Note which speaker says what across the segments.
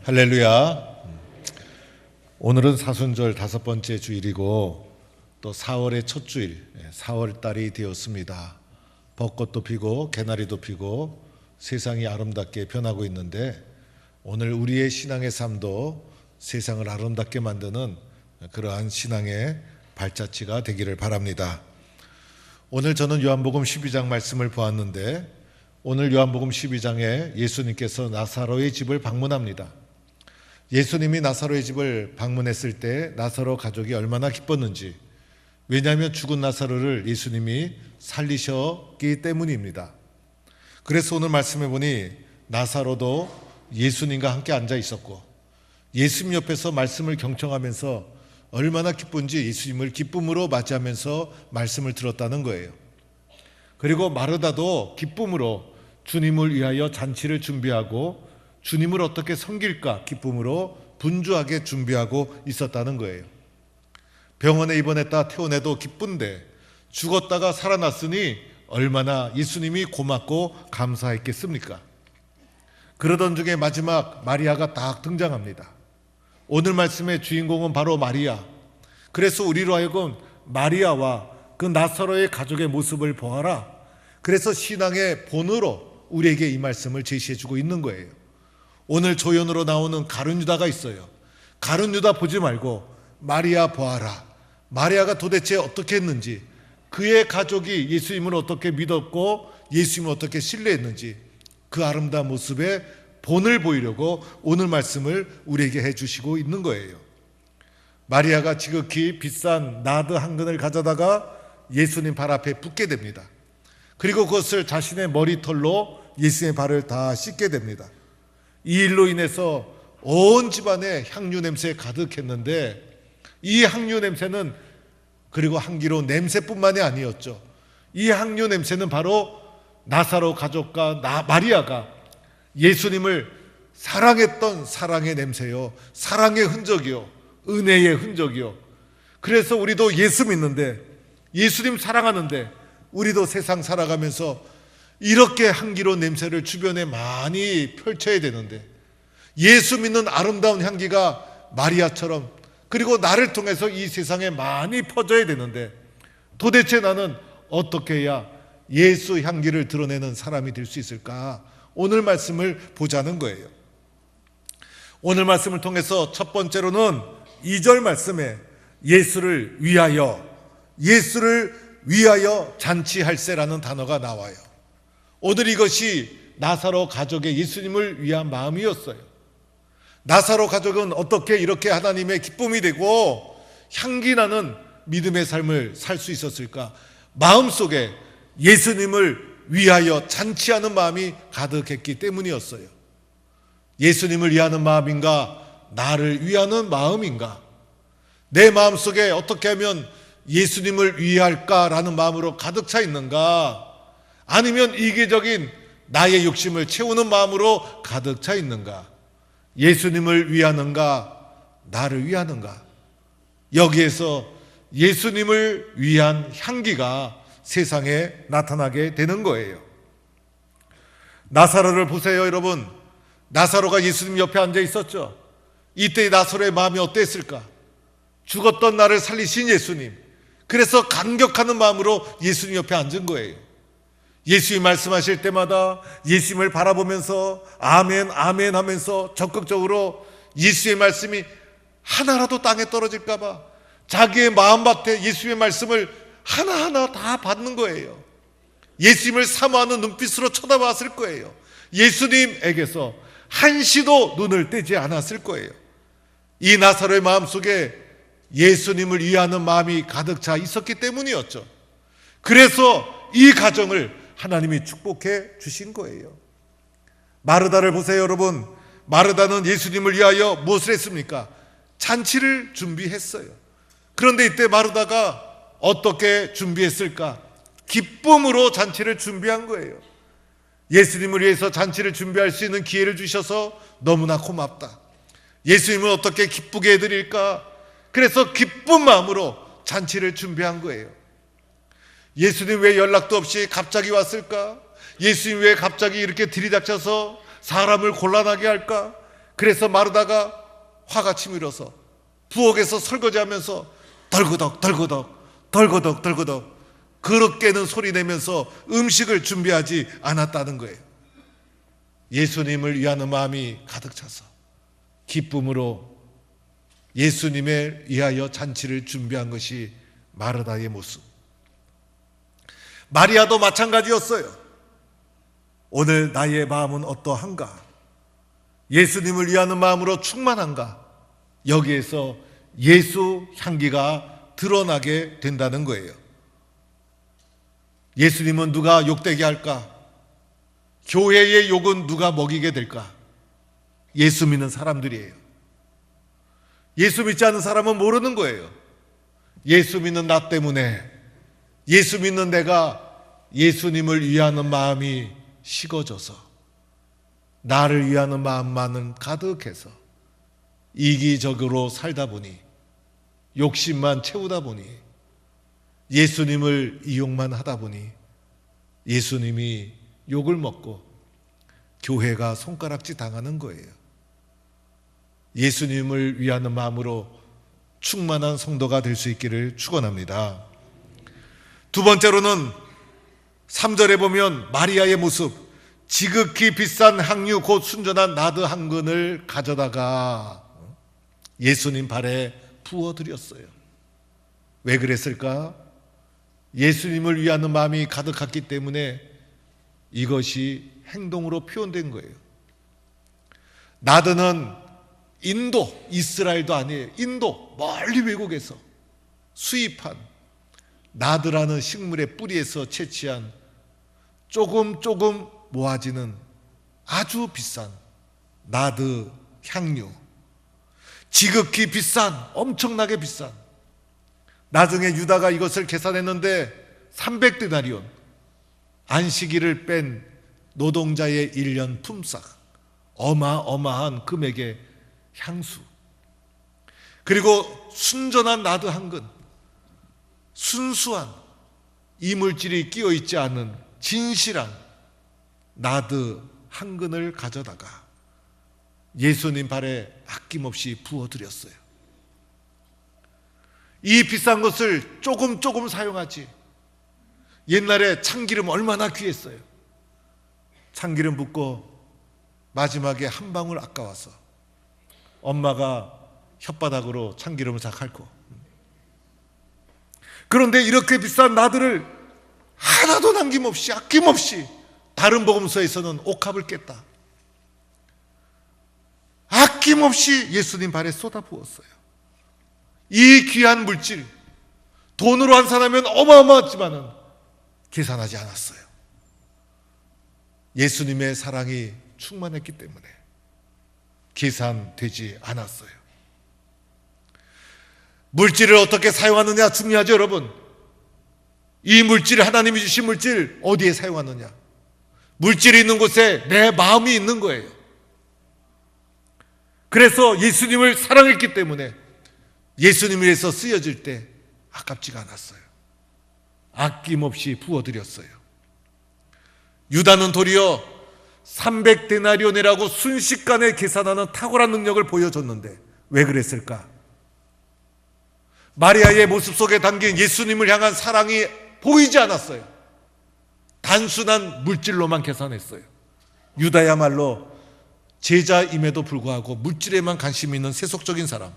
Speaker 1: 할렐루야. 오늘은 사순절 5번째 주일이고 또 4월의 첫 주일, 4월달이 되었습니다. 벚꽃도 피고 개나리도 피고 세상이 아름답게 변하고 있는데 오늘 우리의 신앙의 삶도 세상을 아름답게 만드는 그러한 신앙의 발자취가 되기를 바랍니다. 오늘 저는 요한복음 12장 말씀을 보았는데 오늘 요한복음 12장에 예수님께서 나사로의 집을 방문합니다. 예수님이 나사로의 집을 방문했을 때 나사로 가족이 얼마나 기뻤는지, 왜냐하면 죽은 나사로를 예수님이 살리셨기 때문입니다. 그래서 오늘 말씀해 보니 나사로도 예수님과 함께 앉아 있었고 예수님 옆에서 말씀을 경청하면서 얼마나 기쁜지 예수님을 기쁨으로 맞이하면서 말씀을 들었다는 거예요. 그리고 마르다도 기쁨으로 주님을 위하여 잔치를 준비하고 주님을 어떻게 섬길까 기쁨으로 분주하게 준비하고 있었다는 거예요. 병원에 입원했다 퇴원해도 기쁜데 죽었다가 살아났으니 얼마나 예수님이 고맙고 감사했겠습니까? 그러던 중에 마지막 마리아가 딱 등장합니다. 오늘 말씀의 주인공은 바로 마리아. 그래서 우리로 하여금 마리아와 그 나사로의 가족의 모습을 보아라. 그래서 신앙의 본으로 우리에게 이 말씀을 제시해주고 있는 거예요. 오늘 조연으로 나오는 가룟 유다가 있어요. 가룟 유다 보지 말고 마리아 보아라. 마리아가 도대체 어떻게 했는지, 그의 가족이 예수님을 어떻게 믿었고 예수님을 어떻게 신뢰했는지 그 아름다운 모습의 본을 보이려고 오늘 말씀을 우리에게 해주시고 있는 거예요. 마리아가 지극히 비싼 나드 한 근을 가져다가 예수님 발 앞에 붓게 됩니다. 그리고 그것을 자신의 머리털로 예수님의 발을 다 씻게 됩니다. 이 일로 인해서 온 집안에 향유 냄새 가득했는데 이 향유 냄새는 그리고 향기로운 냄새뿐만이 아니었죠. 이 향유 냄새는 바로 나사로 가족과 마리아가 예수님을 사랑했던 사랑의 냄새요, 사랑의 흔적이요, 은혜의 흔적이요. 그래서 우리도 예수 믿는데, 예수님 사랑하는데 우리도 세상 살아가면서 이렇게 향기로운 냄새를 주변에 많이 펼쳐야 되는데 예수 믿는 아름다운 향기가 마리아처럼 그리고 나를 통해서 이 세상에 많이 퍼져야 되는데 도대체 나는 어떻게 해야 예수 향기를 드러내는 사람이 될 수 있을까? 오늘 말씀을 보자는 거예요. 오늘 말씀을 통해서 첫 번째로는 2절 말씀에 예수를 위하여 잔치할세라는 단어가 나와요. 오늘 이것이 나사로 가족의 예수님을 위한 마음이었어요. 나사로 가족은 어떻게 이렇게 하나님의 기쁨이 되고 향기나는 믿음의 삶을 살 수 있었을까? 마음속에 예수님을 위하여 잔치하는 마음이 가득했기 때문이었어요. 예수님을 위하는 마음인가? 나를 위하는 마음인가? 내 마음속에 어떻게 하면 예수님을 위할까라는 마음으로 가득 차 있는가? 아니면 이기적인 나의 욕심을 채우는 마음으로 가득 차 있는가? 예수님을 위하는가? 나를 위하는가? 여기에서 예수님을 위한 향기가 세상에 나타나게 되는 거예요. 나사로를 보세요, 여러분. 나사로가 예수님 옆에 앉아 있었죠. 이때 나사로의 마음이 어땠을까? 죽었던 나를 살리신 예수님. 그래서 감격하는 마음으로 예수님 옆에 앉은 거예요. 예수님 말씀하실 때마다 예수님을 바라보면서 아멘 아멘 하면서 적극적으로 예수의 말씀이 하나라도 땅에 떨어질까 봐 자기의 마음밭에 예수의 말씀을 하나하나 다 받는 거예요. 예수님을 사모하는 눈빛으로 쳐다봤을 거예요. 예수님에게서 한시도 눈을 떼지 않았을 거예요. 이 나사로의 마음속에 예수님을 위하는 마음이 가득 차 있었기 때문이었죠. 그래서 이 가정을 하나님이 축복해 주신 거예요. 마르다를 보세요, 여러분. 마르다는 예수님을 위하여 무엇을 했습니까? 잔치를 준비했어요. 그런데 이때 마르다가 어떻게 준비했을까? 기쁨으로 잔치를 준비한 거예요. 예수님을 위해서 잔치를 준비할 수 있는 기회를 주셔서 너무나 고맙다. 예수님을 어떻게 기쁘게 해드릴까? 그래서 기쁜 마음으로 잔치를 준비한 거예요. 예수님 왜 연락도 없이 갑자기 왔을까? 예수님 왜 갑자기 이렇게 들이닥쳐서 사람을 곤란하게 할까? 그래서 마르다가 화가 치밀어서 부엌에서 설거지하면서 덜그덕 덜그덕 덜그덕 덜그덕 그릇깨는 소리 내면서 음식을 준비하지 않았다는 거예요. 예수님을 위하는 마음이 가득 차서 기쁨으로 예수님을 위하여 잔치를 준비한 것이 마르다의 모습. 마리아도 마찬가지였어요. 오늘 나의 마음은 어떠한가? 예수님을 위하는 마음으로 충만한가? 여기에서 예수 향기가 드러나게 된다는 거예요. 예수님은 누가 욕되게 할까? 교회의 욕은 누가 먹이게 될까? 예수 믿는 사람들이에요. 예수 믿지 않는 사람은 모르는 거예요. 예수 믿는 나 때문에, 예수 믿는 내가 예수님을 위하는 마음이 식어져서 나를 위하는 마음만은 가득해서 이기적으로 살다 보니, 욕심만 채우다 보니, 예수님을 이용만 하다 보니 예수님이 욕을 먹고 교회가 손가락질 당하는 거예요. 예수님을 위하는 마음으로 충만한 성도가 될 수 있기를 축원합니다. 두 번째로는 3절에 보면 마리아의 모습, 지극히 비싼 향유 곧 순전한 나드 한 근을 가져다가 예수님 발에 부어드렸어요. 왜 그랬을까? 예수님을 위하는 마음이 가득했기 때문에 이것이 행동으로 표현된 거예요. 나드는 인도, 이스라엘도 아니에요. 인도, 멀리 외국에서 수입한 나드라는 식물의 뿌리에서 채취한 조금 모아지는 아주 비싼 나드 향유. 지극히 비싼, 엄청나게 비싼. 나중에 유다가 이것을 계산했는데 300데나리온, 안식일을 뺀 노동자의 1년 품삯, 어마어마한 금액의 향수. 그리고 순전한 나드 한 근, 순수한 이물질이 끼어있지 않은 진실한 나드 한 근을 가져다가 예수님 발에 아낌없이 부어드렸어요. 이 비싼 것을 조금 사용하지. 옛날에 참기름 얼마나 귀했어요. 참기름 붓고 마지막에 한 방울 아까워서 엄마가 혓바닥으로 참기름을 싹 핥고. 그런데 이렇게 비싼 나드를 하나도 남김없이 아낌없이, 다른 복음서에서는 옥합을 깼다, 아낌없이 예수님 발에 쏟아부었어요. 이 귀한 물질, 돈으로 환산하면 어마어마하지만은 계산하지 않았어요. 예수님의 사랑이 충만했기 때문에 계산되지 않았어요. 물질을 어떻게 사용하느냐 중요하죠, 여러분. 이 물질, 하나님이 주신 물질 어디에 사용하느냐. 물질이 있는 곳에 내 마음이 있는 거예요. 그래서 예수님을 사랑했기 때문에 예수님을 위해서 쓰여질 때 아깝지가 않았어요. 아낌없이 부어드렸어요. 유다는 도리어 300데나리온이라고 순식간에 계산하는 탁월한 능력을 보여줬는데 왜 그랬을까? 마리아의 모습 속에 담긴 예수님을 향한 사랑이 보이지 않았어요. 단순한 물질로만 계산했어요. 유다야말로 제자임에도 불구하고 물질에만 관심이 있는 세속적인 사람.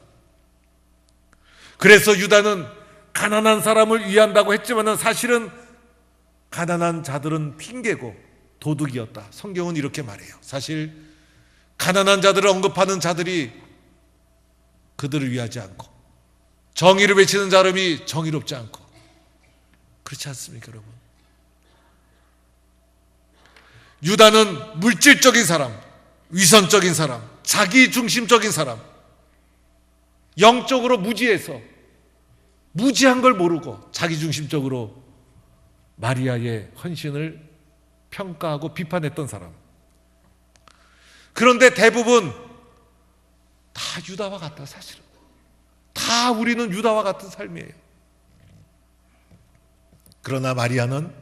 Speaker 1: 그래서 유다는 가난한 사람을 위한다고 했지만 사실은 가난한 자들은 핑계고 도둑이었다. 성경은 이렇게 말해요. 사실 가난한 자들을 언급하는 자들이 그들을 위하지 않고, 정의를 외치는 사람이 정의롭지 않고, 그렇지 않습니까, 여러분? 유다는 물질적인 사람, 위선적인 사람, 자기중심적인 사람, 영적으로 무지해서 무지한 걸 모르고 자기중심적으로 마리아의 헌신을 평가하고 비판했던 사람. 그런데 대부분 다 유다와 같다. 사실은 다 우리는 유다와 같은 삶이에요. 그러나 마리아는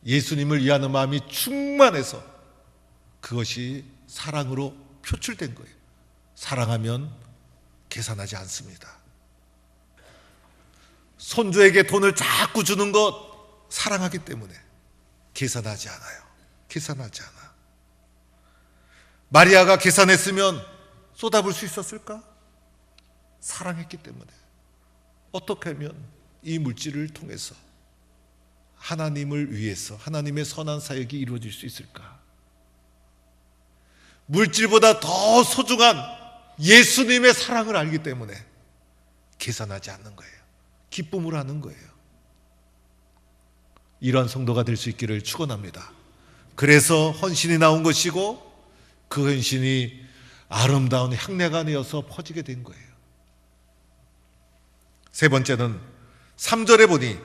Speaker 1: 예수님을 위하는 마음이 충만해서 그것이 사랑으로 표출된 거예요. 사랑하면 계산하지 않습니다. 손주에게 돈을 자꾸 주는 것 사랑하기 때문에 계산하지 않아요. 계산하지 않아. 마리아가 계산했으면 쏟아부을 수 있었을까? 사랑했기 때문에. 어떻게 하면 이 물질을 통해서 하나님을 위해서 하나님의 선한 사역이 이루어질 수 있을까? 물질보다 더 소중한 예수님의 사랑을 알기 때문에 계산하지 않는 거예요. 기쁨으로 하는 거예요. 이러한 성도가 될 수 있기를 축원합니다. 그래서 헌신이 나온 것이고 그 헌신이 아름다운 향내가 되어서 퍼지게 된 거예요. 세 번째는 3절에 보니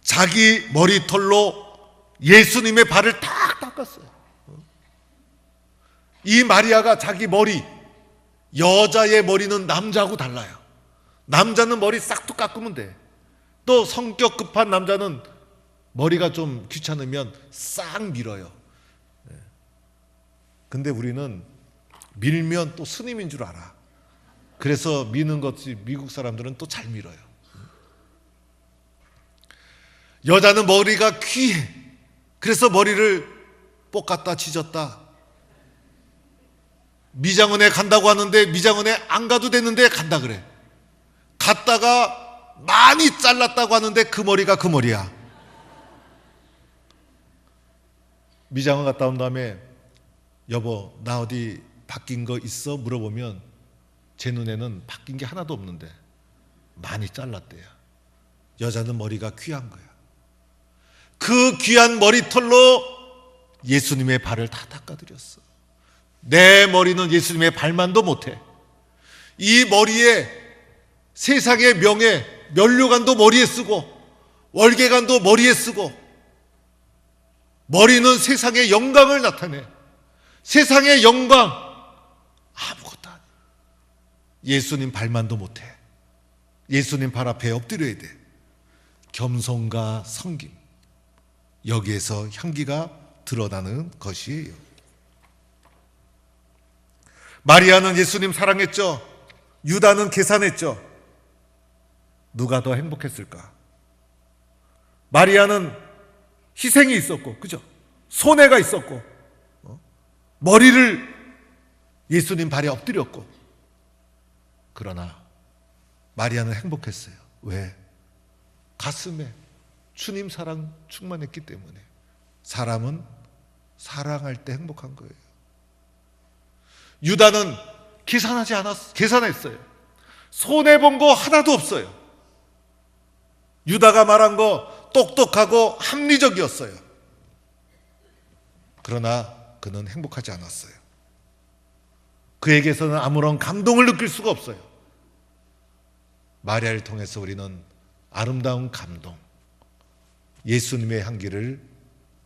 Speaker 1: 자기 머리털로 예수님의 발을 탁 닦았어요. 이 마리아가 자기 머리, 여자의 머리는 남자하고 달라요. 남자는 머리 싹둑 깎으면 돼. 또 성격 급한 남자는 머리가 좀 귀찮으면 싹 밀어요. 근데 우리는 밀면 또 스님인 줄 알아. 그래서 미는 것이 미국 사람들은 또 잘 밀어요. 여자는 머리가 귀해. 그래서 머리를 볶았다 지졌다. 미장원에 간다고 하는데 미장원에 안 가도 되는데 간다 그래. 갔다가 많이 잘랐다고 하는데 그 머리가 그 머리야. 미장원 갔다 온 다음에 여보 나 어디 바뀐 거 있어? 물어보면 제 눈에는 바뀐 게 하나도 없는데 많이 잘랐대요. 여자는 머리가 귀한 거야. 그 귀한 머리털로 예수님의 발을 다 닦아드렸어. 내 머리는 예수님의 발만도 못해. 이 머리에 세상의 명예, 면류관도 머리에 쓰고 월계관도 머리에 쓰고 머리는 세상의 영광을 나타내. 세상의 영광 아무것도 아니야. 예수님 발만도 못해. 예수님 발 앞에 엎드려야 돼. 겸손과 섬김, 여기에서 향기가 드러나는 것이에요. 마리아는 예수님 사랑했죠. 유다는 계산했죠. 누가 더 행복했을까? 마리아는 희생이 있었고, 그죠? 손해가 있었고, 머리를 예수님 발에 엎드렸고, 그러나 마리아는 행복했어요. 왜? 가슴에 주님 사랑 충만했기 때문에. 사람은 사랑할 때 행복한 거예요. 유다는 계산하지 않았어요. 계산했어요. 손해본 거 하나도 없어요. 유다가 말한 거 똑똑하고 합리적이었어요. 그러나 그는 행복하지 않았어요. 그에게서는 아무런 감동을 느낄 수가 없어요. 마리아를 통해서 우리는 아름다운 감동, 예수님의 향기를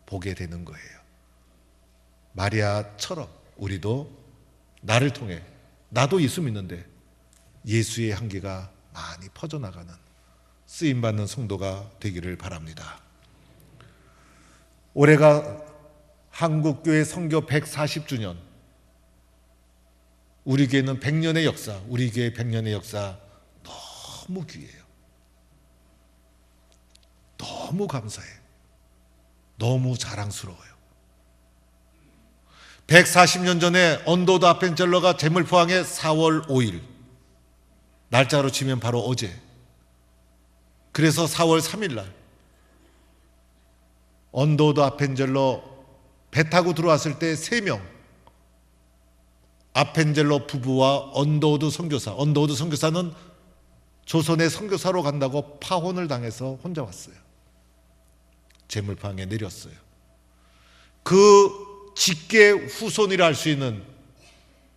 Speaker 1: 보게 되는 거예요. 마리아처럼 우리도 나를 통해, 나도 예수 믿는데 예수의 향기가 많이 퍼져나가는 쓰임받는 성도가 되기를 바랍니다. 올해가 한국교회 선교 140주년, 우리 교회는 100년의 역사, 우리 교회 100년의 역사 너무 귀해요. 너무 감사해. 너무 자랑스러워요. 140년 전에 언더우드 아펜젤러가 재물포항에 4월 5일, 날짜로 치면 바로 어제. 그래서 4월 3일 날 언더우드 아펜젤러 배 타고 들어왔을 때 3명, 아펜젤러 부부와 언더우드 선교사. 언더우드 선교사는 조선의 선교사로 간다고 파혼을 당해서 혼자 왔어요. 재물포항에 내렸어요. 그 직계 후손이라 할 수 있는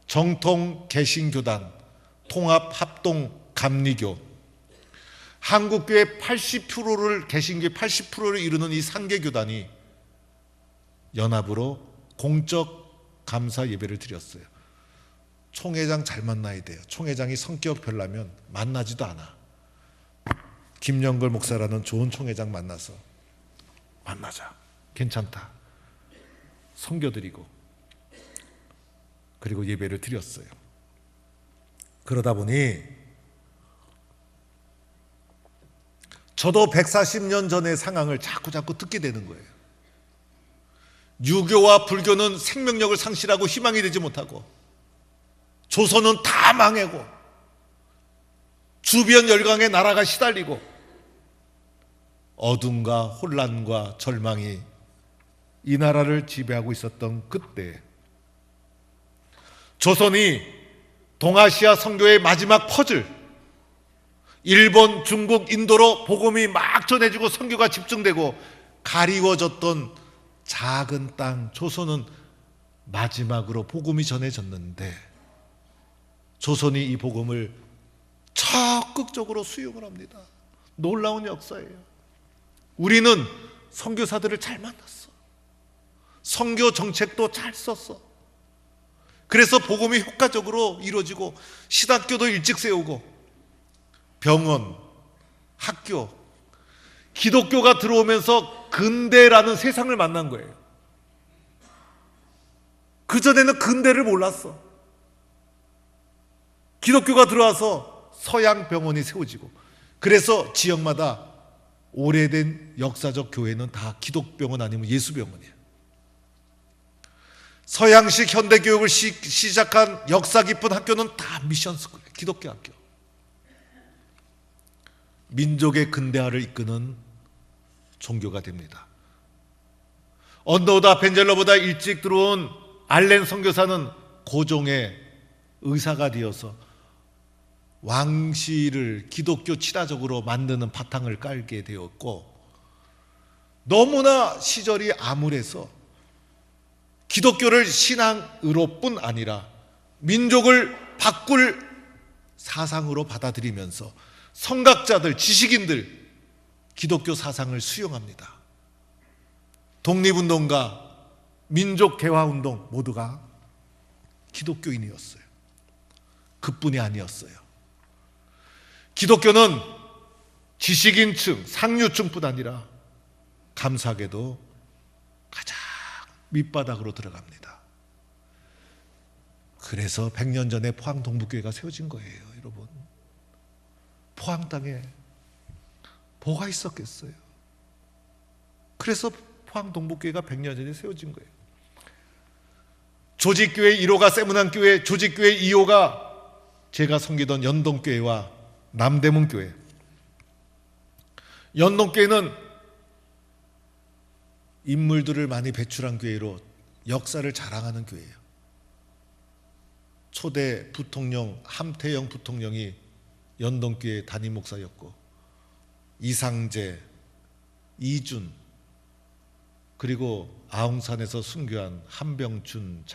Speaker 1: 정통 개신교단, 통합 합동 감리교, 한국교회 80%를, 개신교의 80%를 이루는 이 상계교단이 연합으로 공적 감사 예배를 드렸어요. 총회장 잘 만나야 돼요. 총회장이 성격 별나면 만나지도 않아. 김영걸 목사라는 좋은 총회장 만나서 만나자. 괜찮다. 선교드리고 그리고 예배를 드렸어요. 그러다 보니 저도 140년 전의 상황을 자꾸 듣게 되는 거예요. 유교와 불교는 생명력을 상실하고 희망이 되지 못하고, 조선은 다 망하고, 주변 열강에 나라가 시달리고, 어둠과 혼란과 절망이 이 나라를 지배하고 있었던 그때, 조선이 동아시아 선교의 마지막 퍼즐, 일본, 중국, 인도로 복음이 막 전해지고 선교가 집중되고 가리워졌던 작은 땅 조선은 마지막으로 복음이 전해졌는데, 조선이 이 복음을 적극적으로 수용을 합니다. 놀라운 역사예요. 우리는 선교사들을 잘 만났어. 선교 정책도 잘 썼어. 그래서 복음이 효과적으로 이루어지고, 신학교도 일찍 세우고, 병원, 학교, 기독교가 들어오면서 근대라는 세상을 만난 거예요. 그전에는 근대를 몰랐어. 기독교가 들어와서 서양 병원이 세워지고, 그래서 지역마다 오래된 역사적 교회는 다 기독병원 아니면 예수병원이에요. 서양식 현대교육을 시작한 역사 깊은 학교는 다 미션스쿨이에요. 기독교 학교. 민족의 근대화를 이끄는 종교가 됩니다. 언더우드 아펜젤러보다 일찍 들어온 알렌 선교사는 고종의 의사가 되어서 왕실을 기독교 친화적으로 만드는 바탕을 깔게 되었고, 너무나 시절이 암울해서 기독교를 신앙으로뿐 아니라 민족을 바꿀 사상으로 받아들이면서 선각자들, 지식인들 기독교 사상을 수용합니다. 독립운동가, 민족개화운동 모두가 기독교인이었어요. 그뿐이 아니었어요. 기독교는 지식인층, 상류층뿐 아니라 감사하게도 가장 밑바닥으로 들어갑니다. 그래서 100년 전에 포항 동북교회가 세워진 거예요, 여러분. 포항 땅에 뭐가 있었겠어요? 그래서 포항 동북교회가 100년 전에 세워진 거예요. 조직교회 1호가 세문안교회, 조직교회 2호가 제가 섬기던 연동교회와 남대문교회. 연동교회는 인물들을 많이 배출한 교회로 역사를 자랑하는 교회예요. 초대 부통령 함태영 부통령이 연동교회 담임 목사였고, 이상재, 이준, 그리고 아웅산에서 순교한 한병준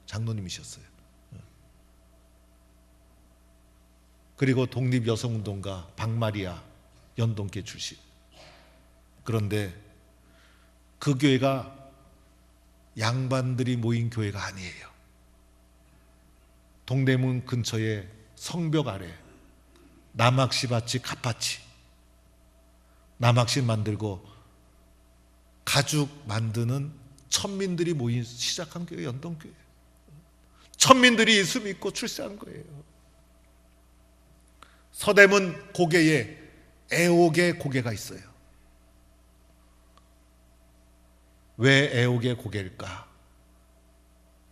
Speaker 1: 장로님이셨어요. 그리고 독립여성운동가 박마리아, 연동교회 출신. 그런데 그 교회가 양반들이 모인 교회가 아니에요. 동대문 근처에 성벽 아래 남학시밭이 갓밭이, 남학시 만들고 가죽 만드는 천민들이 모인 시작한 교회 연동교회. 천민들이 예수 믿고 출세한 거예요. 서대문 고개에 애옥의 고개가 있어요. 왜 애옥의 고개일까?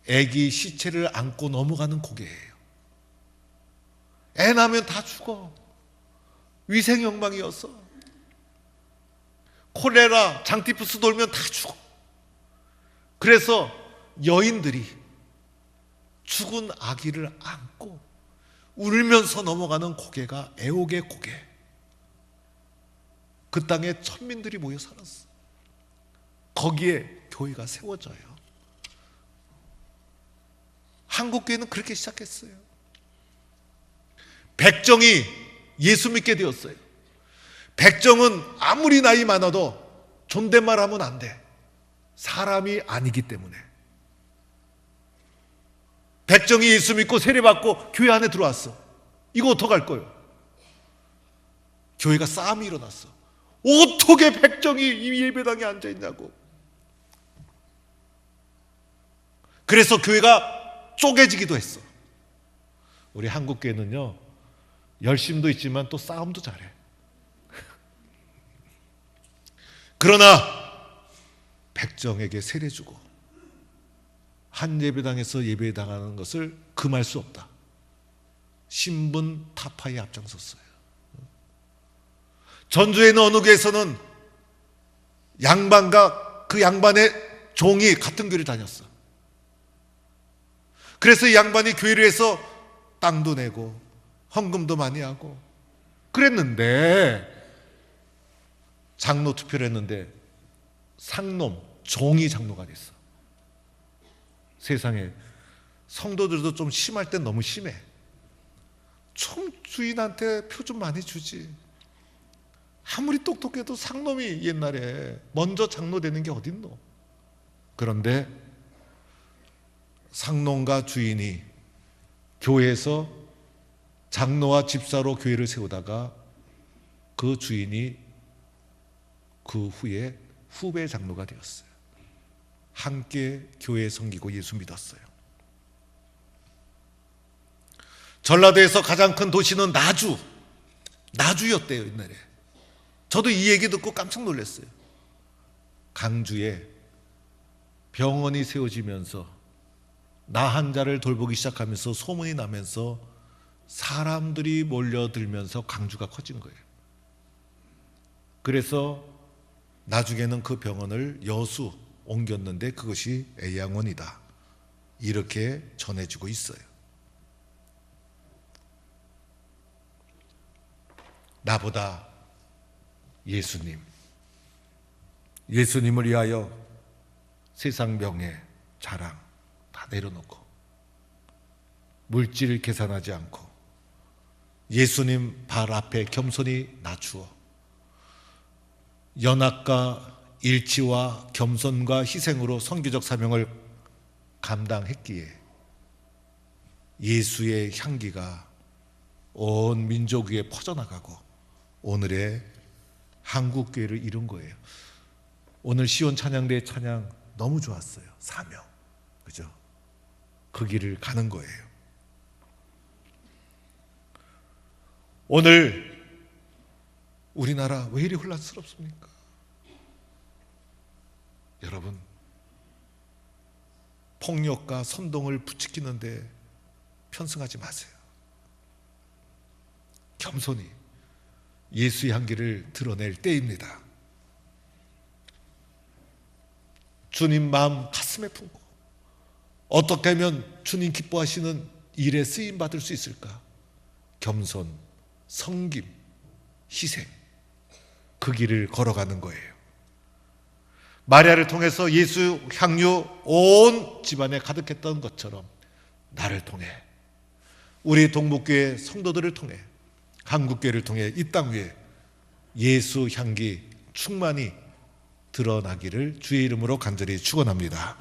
Speaker 1: 애기 시체를 안고 넘어가는 고개예요. 애 낳으면 다 죽어. 위생 욕망이었어. 콜레라, 장티푸스 돌면 다 죽어. 그래서 여인들이 죽은 아기를 안고 울면서 넘어가는 고개가 애옥의 고개. 그 땅에 천민들이 모여 살았어. 거기에 교회가 세워져요. 한국교회는 그렇게 시작했어요. 백정이 예수 믿게 되었어요. 백정은 아무리 나이 많아도 존댓말 하면 안 돼. 사람이 아니기 때문에. 백정이 예수 믿고 세례받고 교회 안에 들어왔어. 이거 어떡할 거예요? 교회가 싸움이 일어났어. 어떻게 백정이 이 예배당에 앉아있냐고. 그래서 교회가 쪼개지기도 했어. 우리 한국교회는요, 열심도 있지만 또 싸움도 잘해. 그러나 백정에게 세례 주고 한 예배당에서 예배당하는 것을 금할 수 없다. 신분 타파에 앞장섰어요. 전주에 있는 어느 교회에서는 양반과 그 양반의 종이 같은 교회를 다녔어. 그래서 이 양반이 교회를 해서 땅도 내고 헌금도 많이 하고 그랬는데, 장로 투표를 했는데 상놈, 종이 장로가 됐어. 세상에 성도들도 좀 심할 땐 너무 심해. 좀 주인한테 표 좀 많이 주지. 아무리 똑똑해도 상놈이 옛날에 먼저 장로 되는 게 어딨노. 그런데 상놈과 주인이 교회에서 장로와 집사로 교회를 세우다가 그 주인이 그 후에 후배 장로가 되었어요. 함께 교회 섬기고 예수 믿었어요. 전라도에서 가장 큰 도시는 나주였대요, 옛날에. 저도 이 얘기 듣고 깜짝 놀랐어요. 강주에 병원이 세워지면서 나 환자를 돌보기 시작하면서 소문이 나면서 사람들이 몰려들면서 강주가 커진 거예요. 그래서 나중에는 그 병원을 여수 옮겼는데 그것이 애양원이다, 이렇게 전해지고 있어요. 나보다 예수님을 위하여 세상 명예, 자랑 다 내려놓고 물질을 계산하지 않고 예수님 발 앞에 겸손히 낮추어 연합과 일치와 겸손과 희생으로 선교적 사명을 감당했기에 예수의 향기가 온 민족 위에 퍼져나가고 오늘의 한국교회를 이룬 거예요. 오늘 시온 찬양대의 찬양 너무 좋았어요. 사명, 그죠? 그 길을 가는 거예요. 오늘 우리나라 왜 이리 혼란스럽습니까? 여러분, 폭력과 선동을 부추기는데 편승하지 마세요. 겸손히 예수의 향기를 드러낼 때입니다. 주님 마음 가슴에 품고 어떻게 하면 주님 기뻐하시는 일에 쓰임 받을 수 있을까? 겸손, 섬김, 희생, 그 길을 걸어가는 거예요. 마리아를 통해서 예수 향유 온 집안에 가득했던 것처럼 나를 통해, 우리 동북교회 성도들을 통해, 한국교회를 통해 이 땅 위에 예수 향기 충만히 드러나기를 주의 이름으로 간절히 축원합니다.